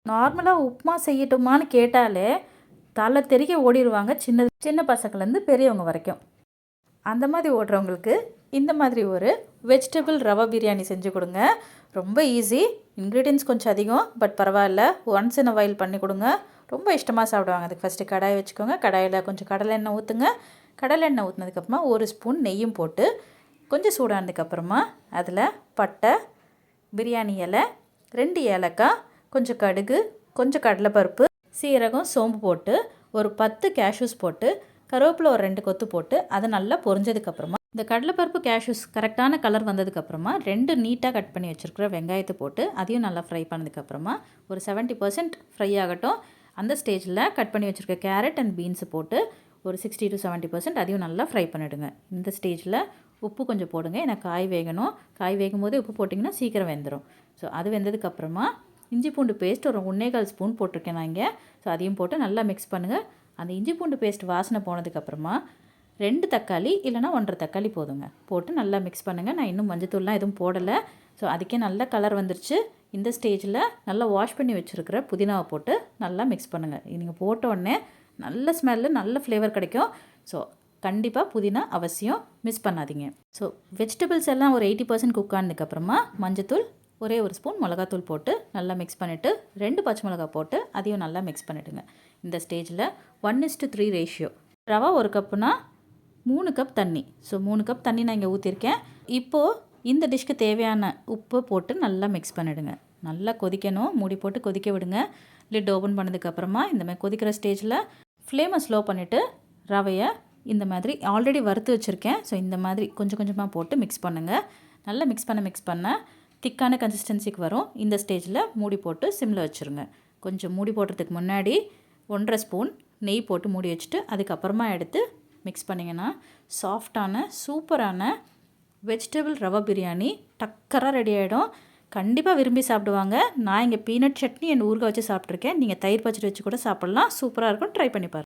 நார்மலாக உப்புமா செய்யட்டுமான்னு கேட்டாலே தலை தெறிக்க ஓடிடுவாங்க, சின்ன சின்ன பசங்கள்லேருந்து பெரியவங்க வரைக்கும். அந்த மாதிரி ஓடுறவங்களுக்கு இந்த மாதிரி ஒரு வெஜிடபிள் ரவா பிரியாணி செஞ்சு கொடுங்க. ரொம்ப ஈஸி, இன்க்ரீடியன்ஸ் கொஞ்சம் அதிகம், பட் பரவாயில்ல. ஒன்ஸ் இன் அ வைல் பண்ணி கொடுங்க, ரொம்ப இஷ்டமாக சாப்பிடுவாங்க. அதுக்கு ஃபஸ்ட்டு கடாய் வச்சுக்கோங்க. கடாயில் கொஞ்சம் கடலை எண்ணெய் ஊற்றுங்க. கடலை எண்ணெய் ஊற்றினதுக்கப்புறமா 1 ஸ்பூன் நெய்யும் போட்டு கொஞ்சம் சூடானதுக்கப்புறமா அதில் பட்டை, பிரியாணி இலை, 2 ஏலக்காய், கொஞ்சம் கடுகு, கொஞ்சம் கடலைப்பருப்பு, சீரகம், சோம்பு போட்டு ஒரு 10 கேஷ்யூஸ் போட்டு கருவேப்பிலை ஒரு 2 கொத்து போட்டு அதை நல்லா பொரிஞ்சதுக்கப்புறமா இந்த கடலைப்பருப்பு கேஷ்யூஸ் கரெக்டான கலர் வந்ததுக்கப்புறமா 2 நீட்டாக கட் பண்ணி வச்சுருக்கிற வெங்காயத்தை போட்டு அதையும் நல்லா ஃப்ரை பண்ணதுக்கப்புறமா ஒரு 70% ஃப்ரை ஆகட்டும். அந்த ஸ்டேஜில் கட் பண்ணி வச்சுருக்க கேரட் அண்ட் பீன்ஸு போட்டு ஒரு 60 to 70% அதையும் நல்லா ஃப்ரை பண்ணிவிடுங்க. இந்த ஸ்டேஜில் உப்பு கொஞ்சம் போடுங்க, ஏன்னா காய் வேகணும். காய் வேகும் போதே உப்பு போட்டிங்கன்னா சீக்கிரம் வெந்துடும். ஸோ அது வெந்ததுக்கப்புறமா இஞ்சி பூண்டு பேஸ்ட் ஒரு 1.25 ஸ்பூன் போட்டிருக்கேன் நான் இங்கே. ஸோ அதையும் போட்டு நல்லா மிக்ஸ் பண்ணுங்கள். அந்த இஞ்சி பூண்டு பேஸ்ட் வாசனை போனதுக்கப்புறமா 2 தக்காளி இல்லைனா 1.5 தக்காளி போதுங்க, போட்டு நல்லா மிக்ஸ் பண்ணுங்கள். நான் இன்னும் மஞ்சத்தூள்லாம் எதுவும் போடலை. ஸோ அதுக்கே நல்ல கலர் வந்துருச்சு. இந்த ஸ்டேஜில் நல்லா வாஷ் பண்ணி வச்சுருக்கிற புதினாவை போட்டு நல்லா மிக்ஸ் பண்ணுங்கள். நீங்கள் போட்ட உடனே நல்ல ஸ்மெல்லு, நல்ல ஃப்ளேவர் கிடைக்கும். ஸோ கண்டிப்பாக புதினா அவசியம், மிஸ் பண்ணாதீங்க. ஸோ வெஜிடபிள்ஸ் எல்லாம் ஒரு 80% குக் ஆனதுக்கப்புறமா மஞ்சத்தூள், ஒரே 1 ஸ்பூன் மிளகாத்தூள் போட்டு நல்லா மிக்ஸ் பண்ணிவிட்டு 2 பச்சை மிளகா போட்டு அதையும் நல்லா மிக்ஸ் பண்ணிவிடுங்க. இந்த ஸ்டேஜில் 1:3 ரேஷியோ. ரவா 1 கப்புனா 3 கப் தண்ணி. ஸோ 3 கப் தண்ணி நான் இங்கே ஊற்றிருக்கேன். இப்போது இந்த டிஷ்க்கு தேவையான உப்பு போட்டு நல்லா மிக்ஸ் பண்ணிவிடுங்க. நல்லா கொதிக்கணும், மூடி போட்டு கொதிக்க விடுங்க. லிட் ஓப்பன் பண்ணதுக்கப்புறமா இந்த மாதிரி கொதிக்கிற ஸ்டேஜில் ஃப்ளேமை ஸ்லோ பண்ணிவிட்டு ரவையை இந்த மாதிரி ஆல்ரெடி வறுத்து வச்சுருக்கேன். ஸோ இந்த மாதிரி கொஞ்சம் கொஞ்சமாக போட்டு மிக்ஸ் பண்ணுங்கள். நல்லா மிக்ஸ் பண்ண திக்கான கன்சிஸ்டன்சிக்கு வரும். இந்த ஸ்டேஜில் மூடி போட்டு சிம்மில் வச்சுருங்க. கொஞ்சம் மூடி போடுறதுக்கு முன்னாடி 1.5 ஸ்பூன் நெய் போட்டு மூடி வச்சுட்டு அதுக்கப்புறமா எடுத்து மிக்ஸ் பண்ணிங்கன்னா சாஃப்டான சூப்பரான வெஜிடபிள் ரவா பிரியாணி டக்கராக ரெடி ஆகிடும். கண்டிப்பாக விரும்பி சாப்பிடுவாங்க. நான் இங்கே பீனட் சட்னி அண்ட் ஊறுகாய் வச்சு சாப்பிட்ருக்கேன். நீங்கள் தயிர் பச்சடி வச்சு கூட சாப்பிட்லாம். சூப்பராக இருக்கும். ட்ரை பண்ணி பாருங்கள்.